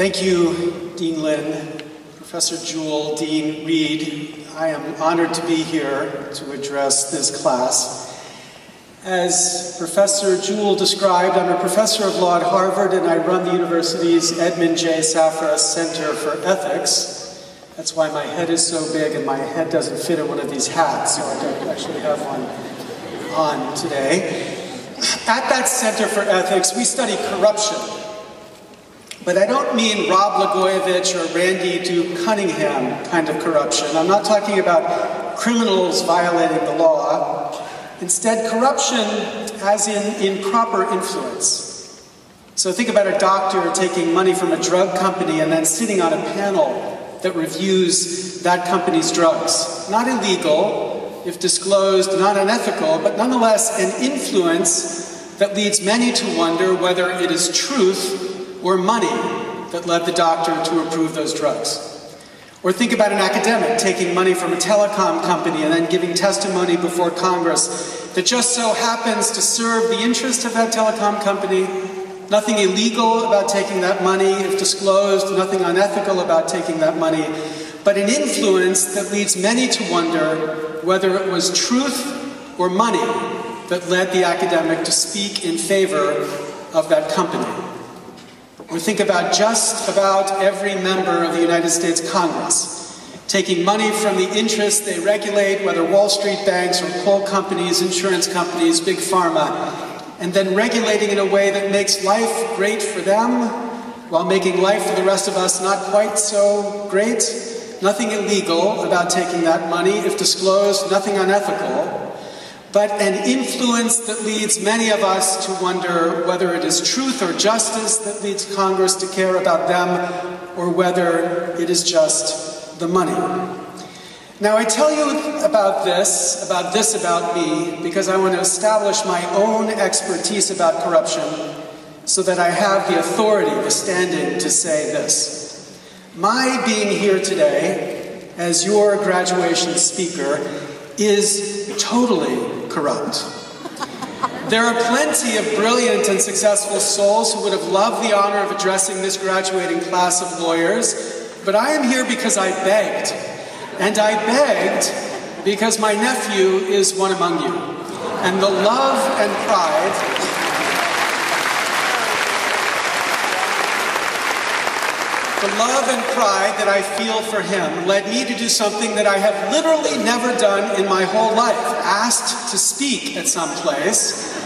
Thank you, Dean Lynn, Professor Jewell, Dean Reed. I am honored to be here to address this class. As Professor Jewell described, I'm a professor of law at Harvard, and I run the university's Edmund J. Safra Center for Ethics. That's why my head is so big and my head doesn't fit in one of these hats, so I don't actually have one on today. At that Center for Ethics, we study corruption. But I don't mean Rob Blagojevich or Randy Duke Cunningham kind of corruption. I'm not talking about criminals violating the law. Instead, corruption as in improper influence. So think about a doctor taking money from a drug company and then sitting on a panel that reviews that company's drugs. Not illegal, if disclosed, not unethical, but nonetheless an influence that leads many to wonder whether it is truth or money that led the doctor to approve those drugs. Or think about an academic taking money from a telecom company and then giving testimony before Congress that just so happens to serve the interest of that telecom company. Nothing illegal about taking that money, if disclosed, nothing unethical about taking that money, but an influence that leads many to wonder whether it was truth or money that led the academic to speak in favor of that company. Or think about just about every member of the United States Congress taking money from the interests they regulate, whether Wall Street banks or coal companies, insurance companies, big pharma, and then regulating in a way that makes life great for them while making life for the rest of us not quite so great. Nothing illegal about taking that money, if disclosed, nothing unethical, but an influence that leads many of us to wonder whether it is truth or justice that leads Congress to care about them, or whether it is just the money. Now, I tell you about this about me, because I want to establish my own expertise about corruption so that I have the authority, the standing to say this. My being here today as your graduation speaker is totally corrupt. There are plenty of brilliant and successful souls who would have loved the honor of addressing this graduating class of lawyers, but I am here because I begged. And I begged because my nephew is one among you. And the love and pride that I feel for him led me to do something that I have literally never done in my whole life, asked to speak at some place.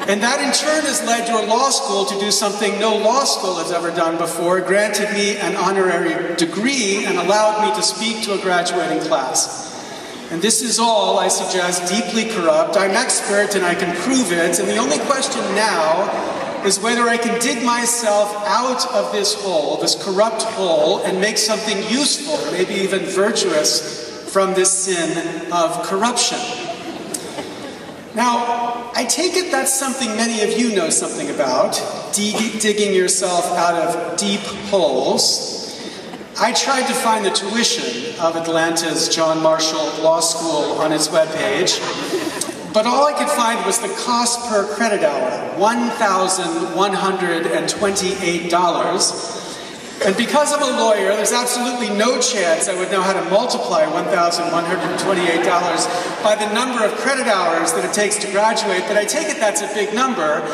And that in turn has led your law school to do something no law school has ever done before, granted me an honorary degree and allowed me to speak to a graduating class. And this is all, I suggest, deeply corrupt. I'm expert and I can prove it, and the only question now is whether I can dig myself out of this hole, this corrupt hole, and make something useful, maybe even virtuous, from this sin of corruption. Now, I take it that's something many of you know something about, digging yourself out of deep holes. I tried to find the tuition of Atlanta's John Marshall Law School on its webpage, but all I could find was the cost per credit hour, $1,128. And because I'm a lawyer, there's absolutely no chance I would know how to multiply $1,128 by the number of credit hours that it takes to graduate, but I take it that's a big number.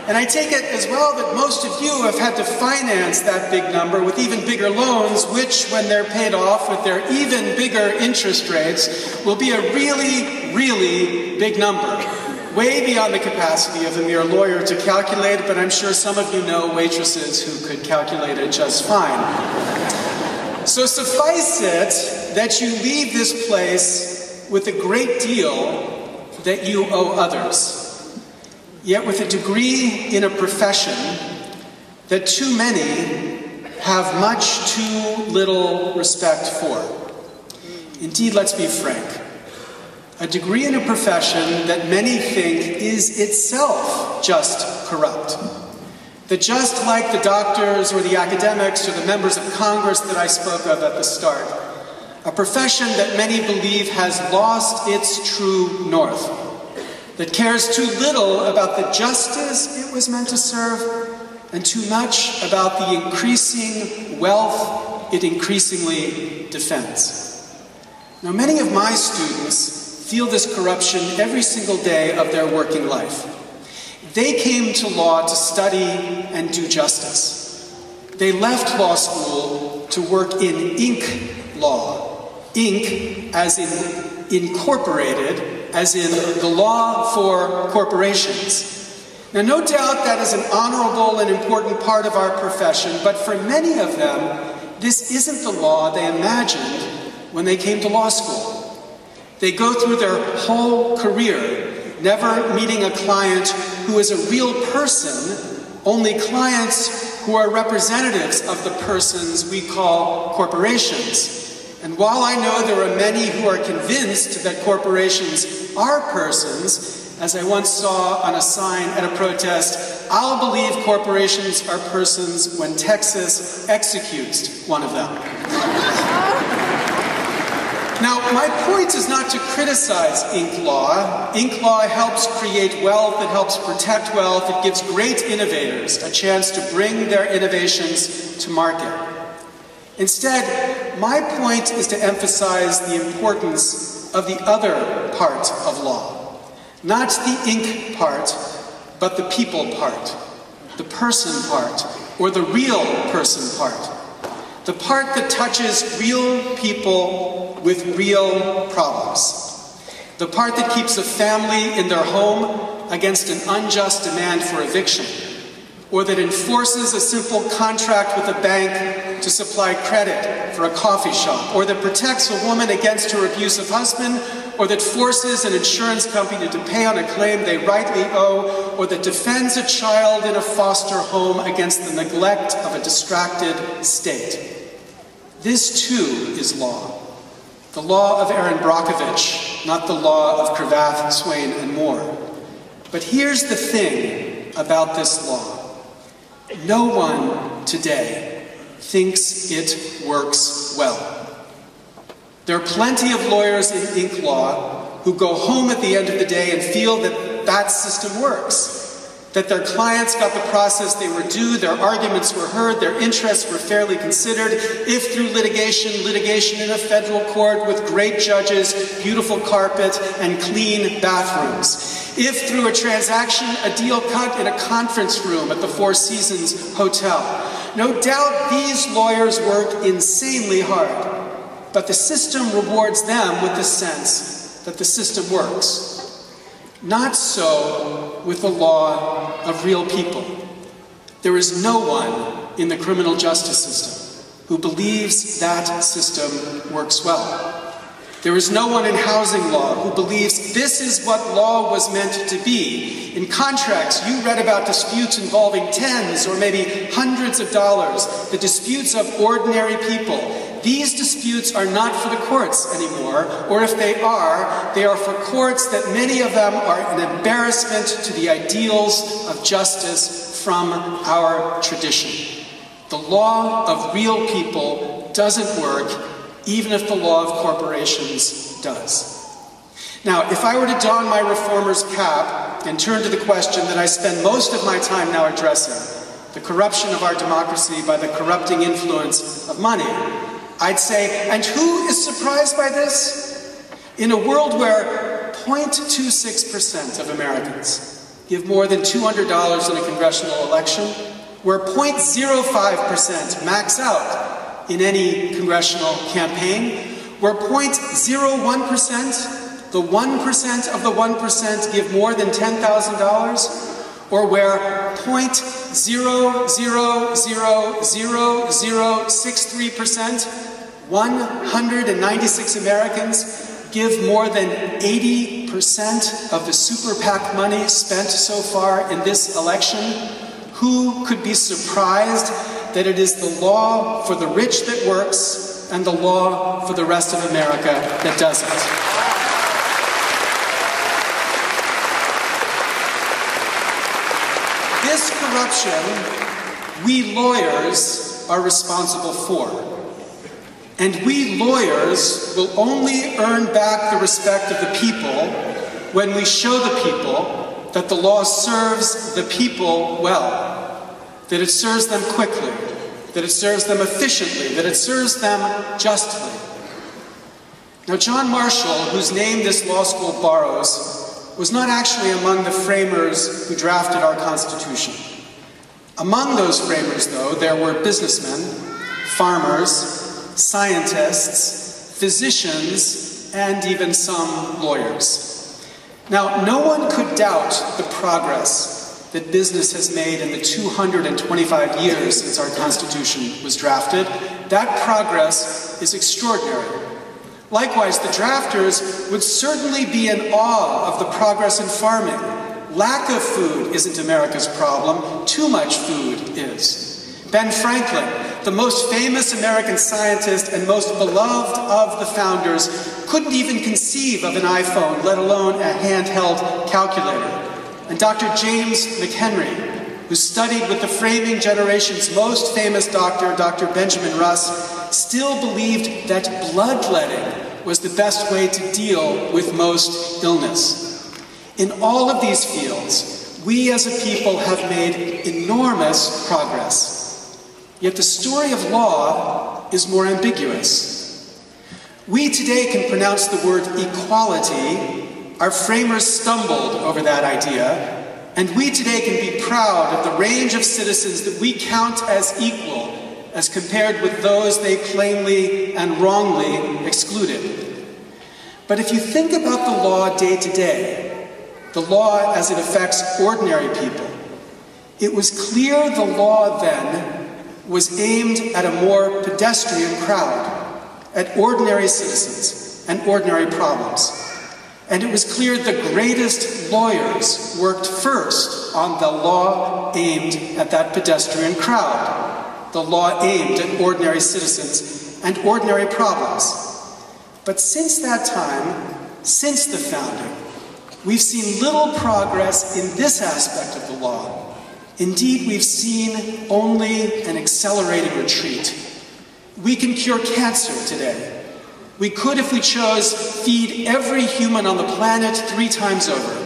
And I take it as well that most of you have had to finance that big number with even bigger loans, which, when they're paid off with their even bigger interest rates, will be a really, really big number. Way beyond the capacity of a mere lawyer to calculate, but I'm sure some of you know waitresses who could calculate it just fine. So suffice it that you leave this place with a great deal that you owe others, yet with a degree in a profession that too many have much too little respect for. Indeed, let's be frank. A degree in a profession that many think is itself just corrupt. That just like the doctors or the academics or the members of Congress that I spoke of at the start, a profession that many believe has lost its true north, that cares too little about the justice it was meant to serve and too much about the increasing wealth it increasingly defends. Now, many of my students feel this corruption every single day of their working life. They came to law to study and do justice. They left law school to work in ink law. Ink as in incorporated, as in the law for corporations. Now, no doubt that is an honorable and important part of our profession, but for many of them, this isn't the law they imagined when they came to law school. They go through their whole career never meeting a client who is a real person, only clients who are representatives of the persons we call corporations. And while I know there are many who are convinced that corporations are persons, as I once saw on a sign at a protest, I'll believe corporations are persons when Texas executes one of them. Now, my point is not to criticize ink law. Ink law helps create wealth, it helps protect wealth, it gives great innovators a chance to bring their innovations to market. Instead, my point is to emphasize the importance of the other part of law. Not the ink part, but the people part, the person part, or the real person part. The part that touches real people with real problems. The part that keeps a family in their home against an unjust demand for eviction, or that enforces a simple contract with a bank to supply credit for a coffee shop, or that protects a woman against her abusive husband, or that forces an insurance company to pay on a claim they rightly owe, or that defends a child in a foster home against the neglect of a distracted state. This too is law. The law of Aaron Brockovich, not the law of Cravath, Swain, and Moore. But here's the thing about this law. No one today thinks it works well. There are plenty of lawyers in ink law who go home at the end of the day and feel that that system works, that their clients got the process they were due, their arguments were heard, their interests were fairly considered, if through litigation in a federal court with great judges, beautiful carpet, and clean bathrooms. If through a transaction, a deal cut in a conference room at the Four Seasons Hotel. No doubt these lawyers work insanely hard. But the system rewards them with the sense that the system works. Not so with the law of real people. There is no one in the criminal justice system who believes that system works well. There is no one in housing law who believes this is what law was meant to be. In contracts, you read about disputes involving tens or maybe hundreds of dollars, the disputes of ordinary people. These disputes are not for the courts anymore, or if they are for courts that many of them are an embarrassment to the ideals of justice from our tradition. The law of real people doesn't work, even if the law of corporations does. Now, if I were to don my reformer's cap and turn to the question that I spend most of my time now addressing, the corruption of our democracy by the corrupting influence of money, I'd say, and who is surprised by this? In a world where 0.26% of Americans give more than $200 in a congressional election, where 0.05% max out in any congressional campaign, where 0.01%, the 1% of the 1% give more than $10,000, or where 0.000063%, 196 Americans give more than 80% of the Super PAC money spent so far in this election, who could be surprised that it is the law for the rich that works and the law for the rest of America that doesn't? This corruption, we lawyers are responsible for. And we lawyers will only earn back the respect of the people when we show the people that the law serves the people well, that it serves them quickly, that it serves them efficiently, that it serves them justly. Now, John Marshall, whose name this law school borrows, was not actually among the framers who drafted our Constitution. Among those framers, though, there were businessmen, farmers, scientists, physicians, and even some lawyers. Now, no one could doubt the progress that business has made in the 225 years since our Constitution was drafted. That progress is extraordinary. Likewise, the drafters would certainly be in awe of the progress in farming. Lack of food isn't America's problem, too much food is. Ben Franklin, the most famous American scientist and most beloved of the founders, couldn't even conceive of an iPhone, let alone a handheld calculator. And Dr. James McHenry, who studied with the framing generation's most famous doctor, Dr. Benjamin Russ, still believed that bloodletting was the best way to deal with most illness. In all of these fields, we as a people have made enormous progress. Yet the story of law is more ambiguous. We today can pronounce the word equality. Our framers stumbled over that idea, and we today can be proud of the range of citizens that we count as equal as compared with those they plainly and wrongly excluded. But if you think about the law day to day, the law as it affects ordinary people, it was clear the law then was aimed at a more pedestrian crowd, at ordinary citizens and ordinary problems. And it was clear the greatest lawyers worked first on the law aimed at that pedestrian crowd, the law aimed at ordinary citizens and ordinary problems. But since that time, since the founding, we've seen little progress in this aspect of the law. Indeed, we've seen only an accelerated retreat. We can cure cancer today. We could, if we chose, feed every human on the planet 3 times over.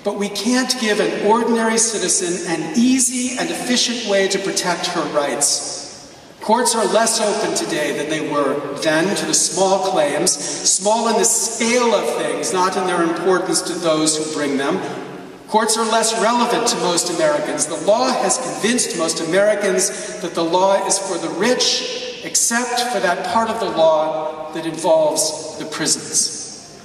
But we can't give an ordinary citizen an easy and efficient way to protect her rights. Courts are less open today than they were then to the small claims, small in the scale of things, not in their importance to those who bring them. Courts are less relevant to most Americans. The law has convinced most Americans that the law is for the rich, except for that part of the law that involves the prisons.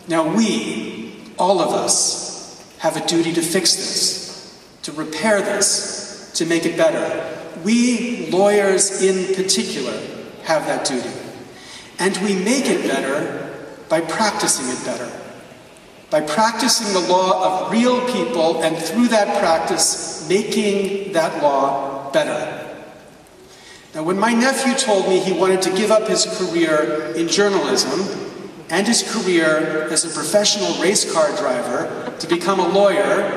Now we, all of us, have a duty to fix this, to repair this, to make it better. We, lawyers in particular, have that duty. And we make it better by practicing it better. By practicing the law of real people, and through that practice, making that law better. Now, when my nephew told me he wanted to give up his career in journalism and his career as a professional race car driver to become a lawyer,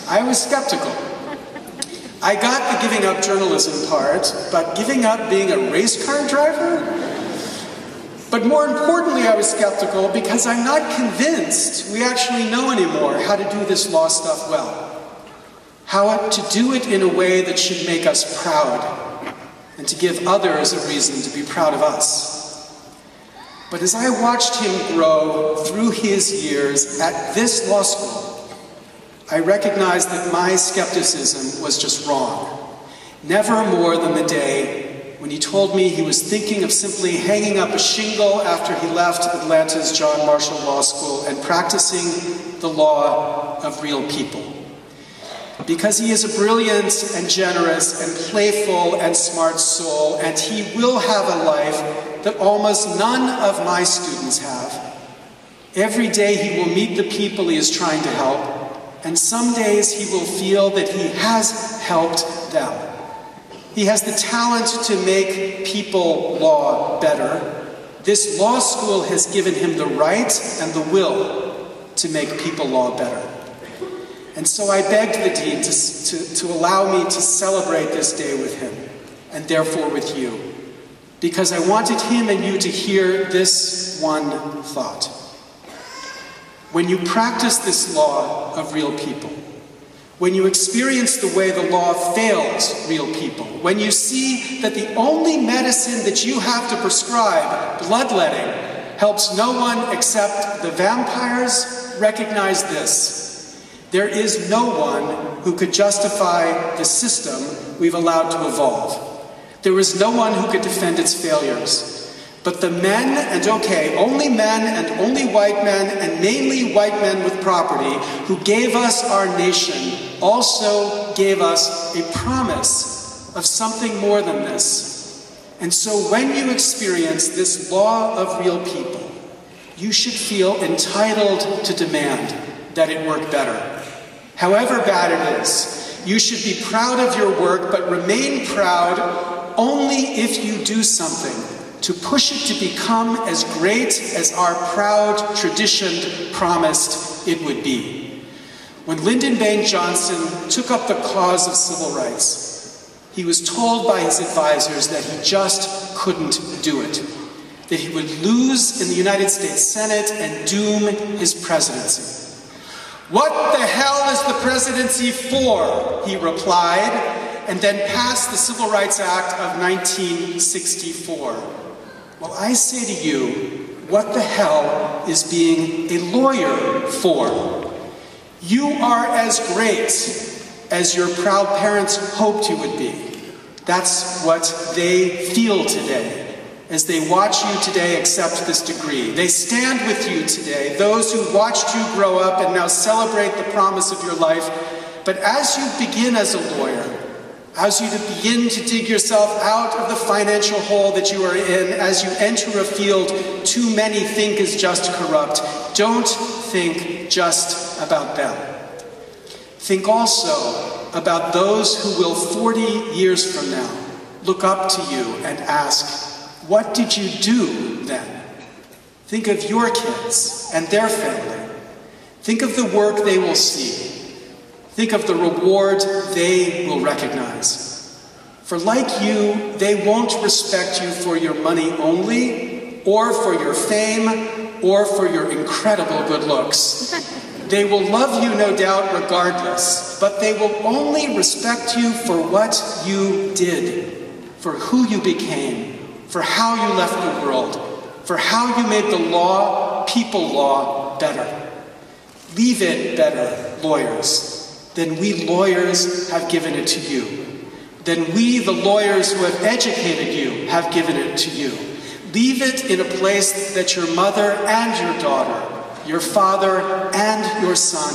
I was skeptical. I got the giving up journalism part, but giving up being a race car driver? But more importantly, I was skeptical because I'm not convinced we actually know anymore how to do this law stuff well. How to do it in a way that should make us proud, and to give others a reason to be proud of us. But as I watched him grow through his years at this law school, I recognized that my skepticism was just wrong. Never more than the day when he told me he was thinking of simply hanging up a shingle after he left Atlanta's John Marshall Law School and practicing the law of real people. Because he is a brilliant and generous and playful and smart soul, and he will have a life that almost none of my students have. Every day he will meet the people he is trying to help, and some days he will feel that he has helped them. He has the talent to make people law better. This law school has given him the right and the will to make people law better. And so I begged the Dean to allow me to celebrate this day with him, and therefore with you, because I wanted him and you to hear this one thought. When you practice this law of real people, when you experience the way the law fails real people, when you see that the only medicine that you have to prescribe, bloodletting, helps no one except the vampires, recognize this: there is no one who could justify the system we've allowed to evolve. There is no one who could defend its failures. But the men, and okay, only men and only white men, and mainly white men with property, who gave us our nation, also gave us a promise of something more than this. And so when you experience this law of real people, you should feel entitled to demand that it work better. However bad it is, you should be proud of your work, but remain proud only if you do something to push it to become as great as our proud tradition promised it would be. When Lyndon Baines Johnson took up the cause of civil rights, he was told by his advisors that he just couldn't do it, that he would lose in the United States Senate and doom his presidency. "What the hell is the presidency for?" he replied, and then passed the Civil Rights Act of 1964. Well, I say to you, what the hell is being a lawyer for? You are as great as your proud parents hoped you would be. That's what they feel today, as they watch you today accept this degree. They stand with you today, those who watched you grow up and now celebrate the promise of your life. But as you begin as a lawyer, as you begin to dig yourself out of the financial hole that you are in, as you enter a field too many think is just corrupt, don't think just about them. Think also about those who will 40 years from now look up to you and ask, what did you do then? Think of your kids and their family. Think of the work they will see. Think of the reward they will recognize. For like you, they won't respect you for your money only, or for your fame, or for your incredible good looks. They will love you, no doubt, regardless, but they will only respect you for what you did, for who you became, for how you left the world, for how you made the law, people law, better. Leave it better, lawyers, than we lawyers have given it to you, than we, the lawyers who have educated you, have given it to you. Leave it in a place that your mother and your daughter, your father and your son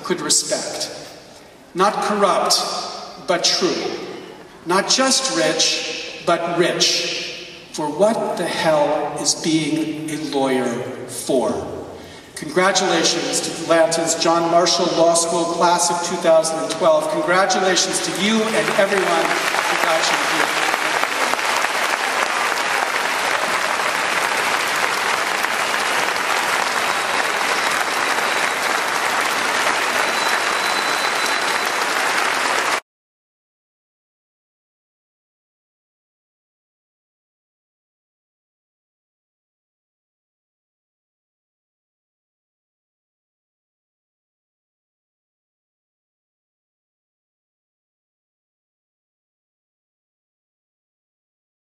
could respect. Not corrupt, but true. Not just rich, but rich. For what the hell is being a lawyer for? Congratulations to Atlanta's John Marshall Law School class of 2012. Congratulations to you and everyone who got you.